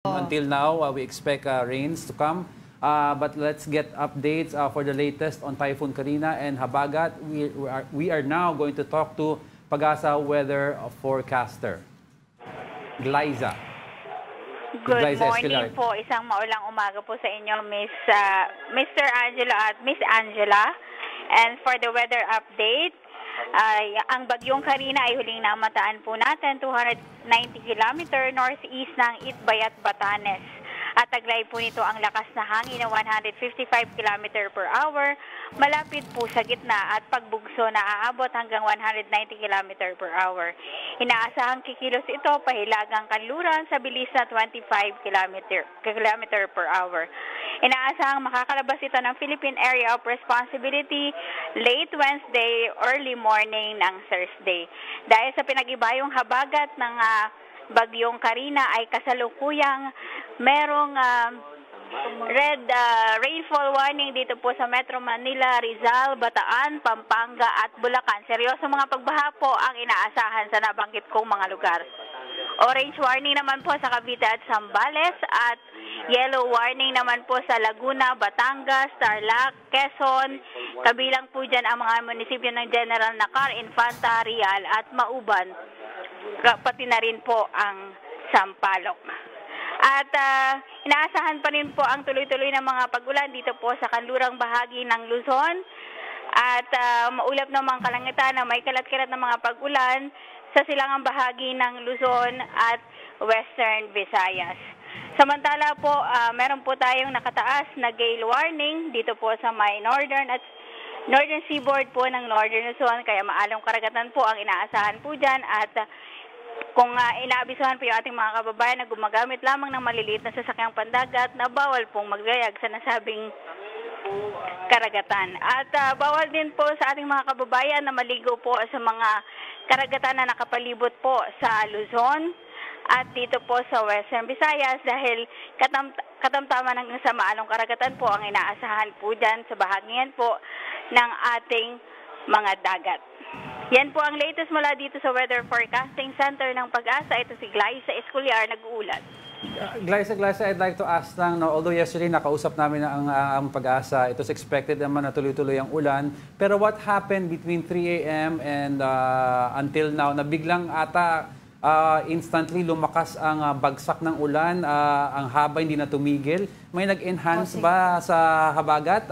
Until now, we expect rains to come. But let's get updates for the latest on Typhoon Karina and Habagat. We are now going to talk to Pag-asa weather forecaster, Glyza. Good morning po. Isang maulang umaga po sa inyo, Mr. Angelo at Miss Angela. And for the weather update, ang bagyong Karina ay huling namataan po natin 290 km northeast ng Itbayat, Batanes. At taglay po nito ang lakas na hangin na 155 km per hour, malapit po sa gitna at pagbugso na aabot hanggang 190 km per hour. Inaasahang kikilos ito pahilagang kanluran sa bilis na 25 km per hour. Inaasahang makakalabas ito ng Philippine Area of Responsibility late Wednesday, early morning ng Thursday. Dahil sa pinag-ibayong habagat ng bagyong Karina ay kasalukuyang merong red rainfall warning dito po sa Metro Manila, Rizal, Bataan, Pampanga at Bulacan. Seryoso mga pagbaha po ang inaasahan sa nabanggit kong mga lugar. Orange warning naman po sa Cavite at Zambales at yellow warning naman po sa Laguna, Batangas, Tarlac, Quezon. Kabilang po dyan ang mga munisipyo ng General Nakar, Infanta, Real at Mauban. Pati na rin po ang Sampaloc. At inaasahan pa rin po ang tuloy-tuloy ng mga pag-ulan dito po sa kanlurang bahagi ng Luzon. At maulap ng mga kalangitan na may kalat-kalat ng mga pag-ulan sa silangang bahagi ng Luzon at Western Visayas. Samantala po, meron po tayong nakataas na gale warning dito po sa may northern seaboard po ng Northern Luzon, kaya maalong karagatan po ang inaasahan po dyan. At kung inaabisuhan po yung ating mga kababayan na gumagamit lamang ng maliliit na sasakyang pandagat na bawal pong maglayag sa nasabing karagatan. At bawal din po sa ating mga kababayan na maligo po sa mga karagatan na nakapalibot po sa Luzon at dito po sa Western Visayas dahil katamtaman hanggang sa maalong karagatan po ang inaasahan po dyan sa bahagian po ng ating mga dagat. Yan po ang latest mula dito sa Weather Forecasting Center ng Pag-asa. Ito si Glyza Escolar, nag-uulat. Glyza, I'd like to ask lang, no, although yesterday nakausap namin ang Pag-asa, it was expected naman na tuloy-tuloy ang ulan. Pero what happened between 3 a.m. and until now, na biglang ata instantly lumakas ang bagsak ng ulan, ang haba hindi na tumigil. May nag-enhance ba sa habagat?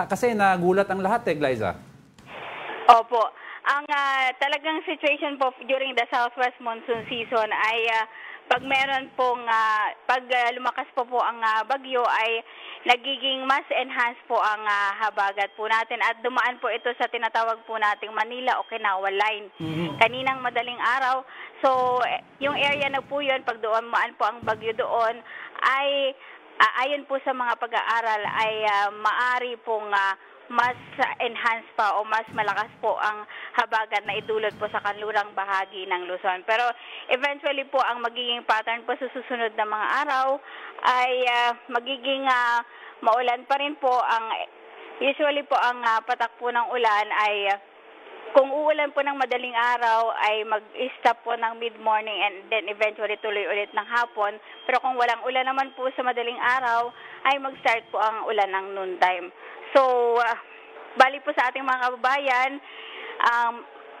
Kasi nagulat ang lahat Glyza. Opo. Ang talagang situation po during the southwest monsoon season ay pag meron pong pag lumakas po ang bagyo ay nagiging mas enhanced po ang habagat po natin at dumaan po ito sa tinatawag po nating Manila-Okinawa line. Kaninang madaling araw. So yung area na po yun, pag dumaan po ang bagyo doon ay ayon po sa mga pag-aaral ay maari pong mas enhanced pa o mas malakas po ang habagat na idulot po sa kanlurang bahagi ng Luzon. Pero eventually po ang magiging pattern po sa susunod na mga araw ay magiging maulan pa rin po. Usually po ang patak po ng ulan ay kung uulan po ng madaling araw ay mag-stop po ng mid-morning and then eventually tuloy ulit ng hapon. Pero kung walang ulan naman po sa madaling araw ay mag-start po ang ulan ng noontime. So, bali po sa ating mga kababayan,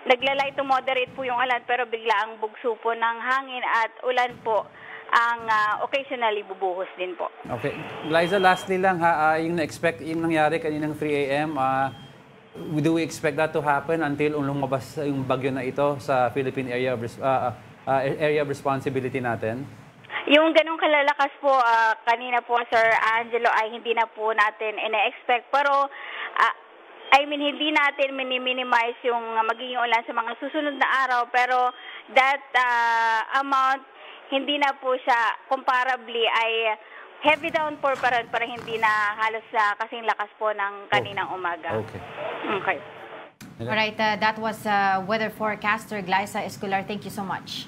naglalay to moderate po yung ulan pero bigla ang bugso po ng hangin at ulan po ang occasionally bubuhos din po. Okay. Glyza, lastly lang, yung nangyari kaninang 3 a.m., do we expect that to happen until lumabas yung bagyo na ito sa Philippine Area of Responsibility natin? Yung ganong kalalakas po, kanina po, Sir Angelo, ay hindi na po natin ina-expect. Pero, hindi natin minimize yung magiging ulan sa mga susunod na araw. Pero, that amount, hindi na po siya comparably ay heavy downpour para hindi na halos kasing lakas po ng kaninang umaga. Okay. Alright, that was weather forecaster Glyza Escolar. Thank you so much.